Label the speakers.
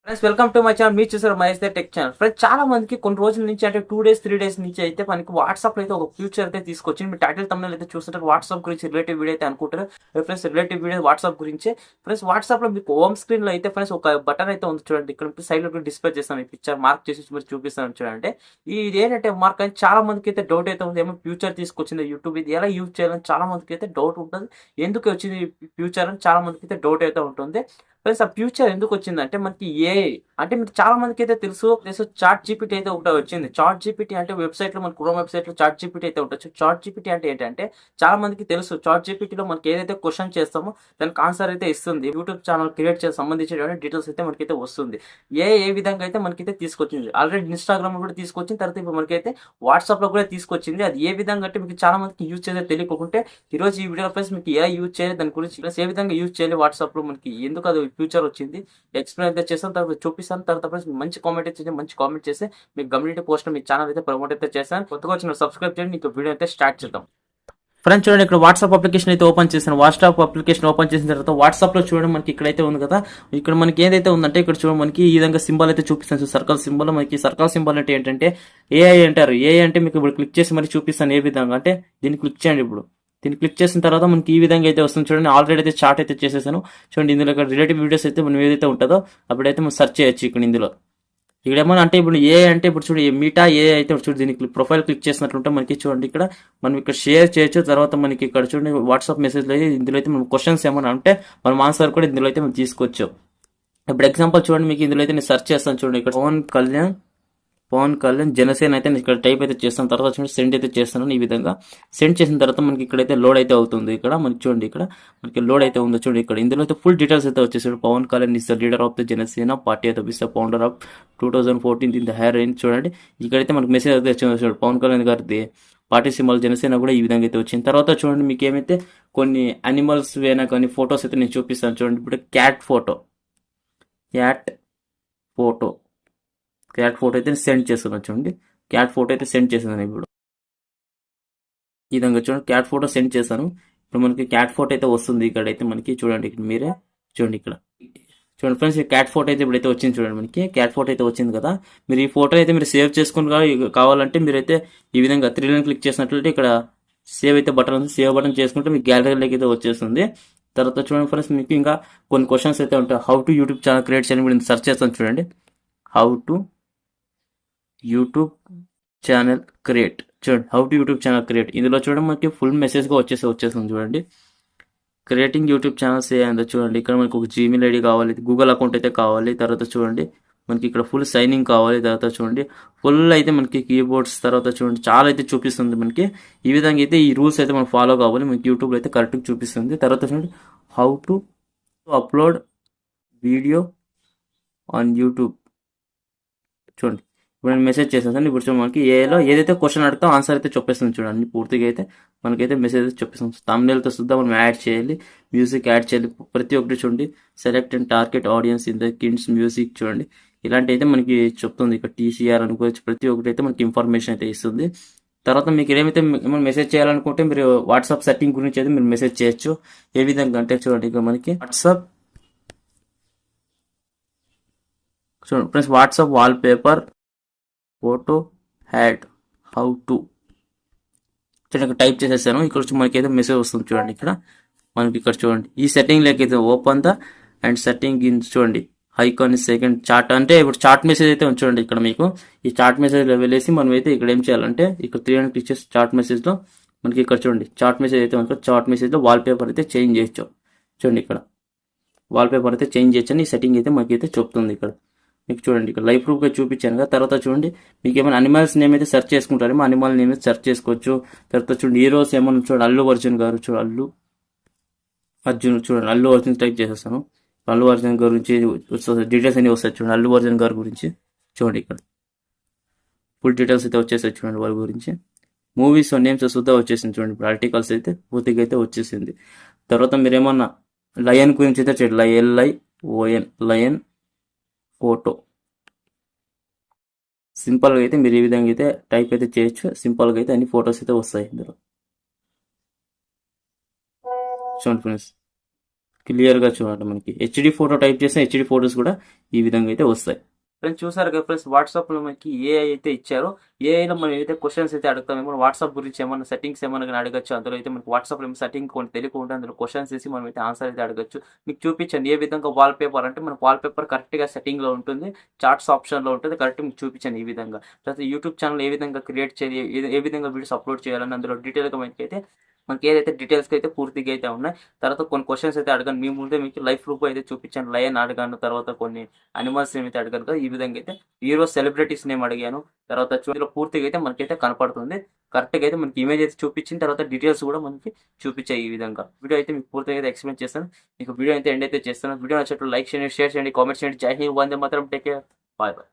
Speaker 1: Friends welcome to my channel. మీరు చూసారు Mahesh the tech channel. Friends చాలా మందికి కొన్ని రోజుల నుంచి అంటే 2 days 3 days నుంచి అయితే మనకి వాట్సాప్ లో అయితే ఒక ఫ్యూచర్ అయితే తీసుకొచ్చింది. మీ టైటిల్ తమిళ అయితే చూస్తుంటారు వాట్సాప్ గురించి రిలేటివ్ వీడియో అయితే అనుకుంటారు. ఫ్రెండ్స్ రిలేటివ్ వీడియో వాట్సాప్ గురించి. ఫ్రెండ్స్ వాట్సాప్ లో మీకు హోమ్ స్క్రీన్ లో అయితే ఫ్రెండ్స్ ఒక బటన్ అయితే ఉంది చూడండి. ఇక్కడ సైడ్ లో డిస్ప్లే చేస్తాను ఈ పిక్చర్ మార్క్ చేసి మీరు చూపిస్తాను చూడండి. ఇది ఏంటంటే మార్క్ అని చాలా మందికి అయితే డౌట్ అయితే ఉంది. ఏమో ఫ్యూచర్ తీసుకొచ్చింది యూట్యూబ్, ఇది ఎలా యూజ్ చేయాలని చాలా మందికి అయితే డౌట్ ఉంటుంది. ఎందుకు వచ్చింది ఫ్యూచర్ అని చాలా మందికి అయితే డౌట్ అయితే ఉంటుంది. ప్లస్ ఆ ఫ్యూచర్ ఎందుకు వచ్చిందంటే మనకి ఏఐ అంటే మీకు చాలా మందికి అయితే తెలుసు చాట్ జీపీటీ అయితే ఒకటి వచ్చింది. చాట్ జీపీటీ అంటే వెబ్సైట్ లో మన క్రోమ్ వెబ్సైట్ లో చాట్ జీపీటీ అయితే ఉండొచ్చు. చాట్ జీపీటీ అంటే ఏంటంటే చాలా మందికి తెలుసు చాట్ జీపీటీలో మనకి ఏదైతే క్వశ్చన్ చేస్తామో దానికి ఆన్సర్ అయితే ఇస్తుంది. యూట్యూబ్ ఛానల్ క్రియేట్ చేసి సంబంధించిన డీటెయిల్స్ అయితే మనకైతే వస్తుంది. ఏ విధంగా అయితే మనకైతే తీసుకొచ్చింది. ఆల్రెడీ ఇన్స్టాగ్రామ్ లో కూడా తీసుకొచ్చిన తర్వాత ఇప్పుడు మనకైతే వాట్సాప్ లో కూడా తీసుకొచ్చింది. అది ఏ విధంగా అంటే మీకు చాలా మందికి యూజ్ చేసే తెలియకుంటే ఈ రోజు ఈ వీడియో ప్లస్ మీకు ఎలా యూజ్ చేయాలి దాని గురించి ప్లస్ ఏ విధంగా యూజ్ చేయాలి వాట్సాప్ లో మనకి ఎందుకు అది ఫ్యూచర్ వచ్చింది ఎక్స్ప్లెయిన్ అయితే చేస్తాను. తర్వాత చూపిస్తాను. తర్వాత మంచి కామెంట్ అయితే మంచి కామెంట్ చేస్తే మీకు కమ్యూనిటీ పోస్ట్ మీ ఛానల్ అయితే ప్రమోట్ అయితే చేస్తాను. కొత్తగా వచ్చిన సబ్స్క్రైబ్ చేయండి. మీకు వీడియో అయితే స్టార్ట్ చేద్దాం. ఫ్రెండ్స్ చూడండి, ఇక్కడ వాట్సాప్ అప్లికేషన్ అయితే ఓపెన్ చేశాను. వాట్సాప్ అప్లికేషన్ ఓపెన్ చేసిన తర్వాత వాట్సాప్ లో చూడండి మనకి ఇక్కడైతే ఉంది కదా. ఇక్కడ మనకి ఏదైతే ఉందంటే ఇక్కడ చూడండి మనకి ఈ విధంగా సింబల్ అయితే చూపిస్తాను. సర్కిల్ సింబల్ మనకి సర్కిల్ సింబల్ అంటే ఏంటంటే ఏఐ అంటారు. ఏఐ అంటే మీకు ఇప్పుడు క్లిక్ చేసి మరి చూపిస్తాను ఏ విధంగా అంటే దీన్ని క్లిక్ చేయండి. ఇప్పుడు దీన్ని క్లిక్ చేసిన తర్వాత మనకి ఈ విధంగా అయితే వస్తుంది చూడండి. ఆల్రెడీ అయితే చార్ట్ అయితే చేసేసాను చూడండి. ఇందులో ఇక్కడ రిలేటివ్ వీడియోస్ అయితే మనం ఏదైతే ఉంటుందో అప్పుడైతే మనం సెర్చ్ చేయొచ్చు. ఇక్కడ ఇందులో ఇక్కడ ఏమన్నా అంటే ఇప్పుడు ఏ అంటే ఇప్పుడు చూడండి మీటా ఏ అయితే చూడండి దీనికి ప్రొఫైల్ క్లిక్ చేసినట్లుంటే మనకి చూడండి ఇక్కడ మనం ఇక్కడ షేర్ చేయొచ్చు. తర్వాత మనకి ఇక్కడ చూడండి వాట్సాప్ మెసేజ్లో అయితే ఇందులో అయితే మనం క్వశ్చన్స్ ఏమైనా ఉంటే మనం ఆన్సర్ కూడా ఇందులో అయితే మనం తీసుకోవచ్చు. ఇప్పుడు ఎగ్జాంపుల్ చూడండి మీకు ఇందులో అయితే నేను సెర్చ్ చేస్తాను చూడండి. ఇక్కడ పవన్ కళ్యాణ్ జనసేన అయితే నేను ఇక్కడ టైప్ అయితే చేస్తాను. తర్వాత చూడండి సెండ్ అయితే చేస్తాను. ఈ విధంగా సెండ్ చేసిన తర్వాత మనకి ఇక్కడైతే లోడ్ అయితే అవుతుంది. ఇక్కడ మనకి చూడండి ఇక్కడ మనకి లోడ్ అయితే ఉందో చూడండి. ఇక్కడ ఇందులో అయితే ఫుల్ డీటెయిల్స్ అయితే వచ్చేసాడు. Pavan Kalyan is the leader of the Janasena party అయితే is the founder of 2014 in the higher range చూడండి. ఇక్కడైతే మనకి మెసేజ్ అయితే వచ్చింది పవన్ కళ్యాణ్ గారిది పార్టీ సింబల్ జనసేన కూడా ఈ విధంగా అయితే వచ్చింది. తర్వాత చూడండి మీకు ఏమైతే కొన్ని అనిమల్స్ వేనా కొన్ని ఫొటోస్ అయితే నేను చూపిస్తాను చూడండి. ఇప్పుడు క్యాట్ ఫోటో అయితే సెండ్ చేస్తున్నాను చూడండి. క్యాట్ ఫోటో అయితే సెండ్ చేస్తున్నాను. ఇప్పుడు ఈ విధంగా చూడండి క్యాట్ ఫోటో సెండ్ చేశాను. ఇప్పుడు మనకి క్యాట్ ఫోటో అయితే వస్తుంది. ఇక్కడైతే మనకి చూడండి ఇక్కడ మీరే చూడండి ఇక్కడ చూడండి ఫ్రెండ్స్ క్యాట్ ఫోటో అయితే ఇప్పుడైతే వచ్చింది చూడండి. మనకి క్యాట్ ఫోటో అయితే వచ్చింది కదా. మీరు ఈ ఫోటో అయితే మీరు సేవ్ చేసుకుని కావాలంటే మీరైతే ఈ విధంగా 3 లైన్ క్లిక్ చేసినట్లయితే ఇక్కడ సేవ్ అయితే బటన్ ఉంది. సేవ్ బటన్ చేసుకుంటే మీకు గ్యాలరీలోకి అయితే వచ్చేస్తుంది. తర్వాత చూడండి ఫ్రెండ్స్ మీకు ఇంకా కొన్ని క్వశ్చన్స్ అయితే ఉంటాయి. How to YouTube channel create చేయాలని మీరు సెర్చ్ చేస్తాను చూడండి. How to YouTube channel create చూడండి. How to YouTube channel create ఇందులో చూడండి మనకి ఫుల్ మెసేజ్గా వచ్చేస్తుంది చూడండి. క్రియేటింగ్ యూట్యూబ్ ఛానల్స్ ఏందో చూడండి. ఇక్కడ మనకి ఒక జీమెయిల్ ఐడి కావాలి, గూగుల్ అకౌంట్ అయితే కావాలి. తర్వాత చూడండి మనకి ఇక్కడ ఫుల్ సైనింగ్ కావాలి. తర్వాత చూడండి ఫుల్ అయితే మనకి కీబోర్డ్స్ తర్వాత చూడండి చాలా అయితే చూపిస్తుంది మనకి. ఈ విధంగా అయితే ఈ రూల్స్ అయితే మనం ఫాలో కావాలి. మనకి యూట్యూబ్లో అయితే కరెక్ట్గా చూపిస్తుంది. తర్వాత చూడండి how to upload video on YouTube చూడండి. ఇప్పుడు నేను మెసేజ్ చేసేసాను. ఇప్పుడు చూడండి మనకి ఏలో ఏదైతే క్వశ్చన్ అడుగుతాం ఆన్సర్ అయితే చెప్పేస్తుంది చూడండి. పూర్తిగా అయితే మనకైతే మెసేజ్ అయితే చెప్పేస్తాం. తమిళతో సుద్దా మనం యాడ్ చేయాలి, మ్యూజిక్ యాడ్ చేయాలి. ప్రతి ఒక్కటి చూడండి select and target audience in the kids music చూడండి. ఇలాంటి అయితే మనకి చెప్తుంది. ఇక్కడ టీసీఆర్ అనుకోవచ్చు. ప్రతి ఒక్కటి అయితే మనకి ఇన్ఫర్మేషన్ అయితే ఇస్తుంది. తర్వాత మీకు ఏమైతే ఏమైనా మెసేజ్ చేయాలనుకుంటే మీరు వాట్సాప్ సెట్టింగ్ గురించి అయితే మీరు మెసేజ్ చేయొచ్చు. ఏ విధంగా అంటే చూడండి ఇక్కడ మనకి చూడండి friends WhatsApp wall paper photo had how to చూడండి టైప్ చేసేసాను. ఇక్కడ వచ్చి మనకి అయితే మెసేజ్ వస్తుంది చూడండి. ఇక్కడ మనకి ఇక్కడ చూడండి ఈ సెట్టింగ్ లేక అయితే open the and setting in చూడండి ఐకాన్ సెకండ్ చార్ట్ అంటే ఇప్పుడు చార్ట్ మెసేజ్ అయితే చూడండి. ఇక్కడ మీకు ఈ చార్ట్ మెసేజ్ వెళ్ళేసి మనం అయితే ఇక్కడ ఏం చేయాలంటే ఇక్కడ 3 క్లిక్ చేసి చార్ట్ మెసేజ్లో మనకి ఇక్కడ చూడండి చార్ట్ మెసేజ్ అయితే మనకి చార్ట్ మెసేజ్లో వాల్ పేపర్ అయితే చేంజ్ చేయొచ్చు చూడండి. ఇక్కడ వాల్ పేపర్ అయితే చేంజ్ చేయొచ్చు అని ఈ సెట్టింగ్ అయితే మనకి అయితే చెప్తుంది. ఇక్కడ మీకు చూడండి ఇక్కడ లైవ్ ప్రూఫ్గా చూపించాను కదా. తర్వాత చూడండి మీకు ఏమైనా అనిమల్స్ నేమ్ అయితే సెర్చ్ చేసుకుంటారేమో అనిమల్ నేమ్ అయితే సెర్చ్ చేసుకోవచ్చు. తర్వాత చూడండి హీరోస్ ఏమన్నా చూడండి అల్లు అర్జున్ గారు చూడండి అల్లు అర్జున్ టైప్ చేసేస్తాను. అల్లు అర్జున్ గారి గురించి డీటెయిల్స్ అన్ని వస్తాయి చూడండి. అల్లు అర్జున్ గారి గురించి చూడండి ఇక్కడ ఫుల్ డీటెయిల్స్ అయితే వచ్చేసాయి చూడండి వాళ్ళ గురించి. మూవీస్ నేమ్స్ సుద్దా వచ్చేసింది చూడండి. ఇప్పుడు ఆర్టికల్స్ అయితే పూర్తిగా అయితే వచ్చేసింది. తర్వాత మీరు ఏమన్నా లయన్ గురించి అయితే చూడండి లయన్ ఫోటో సింపుల్గా అయితే మీరు ఈ విధంగా అయితే టైప్ అయితే చేయొచ్చు. సింపుల్గా అయితే అన్ని ఫొటోస్ అయితే వస్తాయి ఇందులో చూడండి ఫ్రెండ్స్. క్లియర్గా చూడండి, మనకి హెచ్డి ఫోటో టైప్ చేస్తే హెచ్డి ఫోటోస్ కూడా ఈ విధంగా అయితే వస్తాయి. ఫ్రెండ్స్ చూసారు కదా ఫ్రెండ్స్, వాట్సాప్లో మనకి ఏఐ అయితే ఇచ్చారో, ఏఐలో మనం ఏదైతే క్వశ్చన్స్ అయితే అడుగుతామో, వాట్సాప్ గురించి ఏమన్నా సెట్టింగ్స్ ఏమన్నా కానీ అడగచ్చు. అందులో అయితే మనకి వాట్సాప్లో ఏమైనా సెట్టింగ్ కొన్ని తెలియకుండా అందులో క్వశ్చన్స్ వేసి మనం అయితే ఆన్సర్ అయితే అడగచ్చు. మీకు చూపించండి ఏ విధంగా వాల్ పేపర్ అంటే మన వాల్ పేపర్ కరెక్ట్గా సెట్టింగ్లో ఉంటుంది, చార్ట్స్ ఆప్షన్లో ఉంటుంది, కరెక్ట్ మీకు చూపించండి ఈ విధంగా. తర్వాత యూట్యూబ్ ఛానల్ ఏ విధంగా క్రియేట్ చేయాలి, ఏ విధంగా వీడియోస్ అప్లోడ్ చేయాలని అందులో డీటెయిల్గా మనకి ఏదైతే డీటెయిల్స్కి అయితే పూర్తిగా అయితే ఉన్నాయి. తర్వాత కొన్ని క్వశ్చన్స్ అయితే అడగాను, మీ ముందే మీకు లైఫ్ ప్రూఫ్ అయితే చూపించాను. లయన్ అడగాను, తర్వాత కొన్ని అనిమల్స్ అయితే అడగాను కదా, ఈ విధంగా అయితే హీరో సెలబ్రిటీస్ నేమ్ అడిగాను. తర్వాత చూడలో పూర్తిగా అయితే మనకైతే కనపడుతుంది. కరెక్ట్గా అయితే మనకి ఇమేజ్ అయితే చూపించిన తర్వాత డీటెయిల్స్ కూడా మనకి చూపించాయి. ఈ విధంగా వీడియో అయితే మీకు పూర్తిగా అయితే ఎక్స్ప్లెయిన్ చేస్తాను. మీకు వీడియో అయితే ఎండ్ అయితే చేస్తాను. వీడియో నచ్చినట్లు లైక్ చేయండి, షేర్ చేయండి, కామెంట్ చేయండి. జై హింద్, వందే మాత్రం, టేక్ కేర్, బాయ్ బాయ్.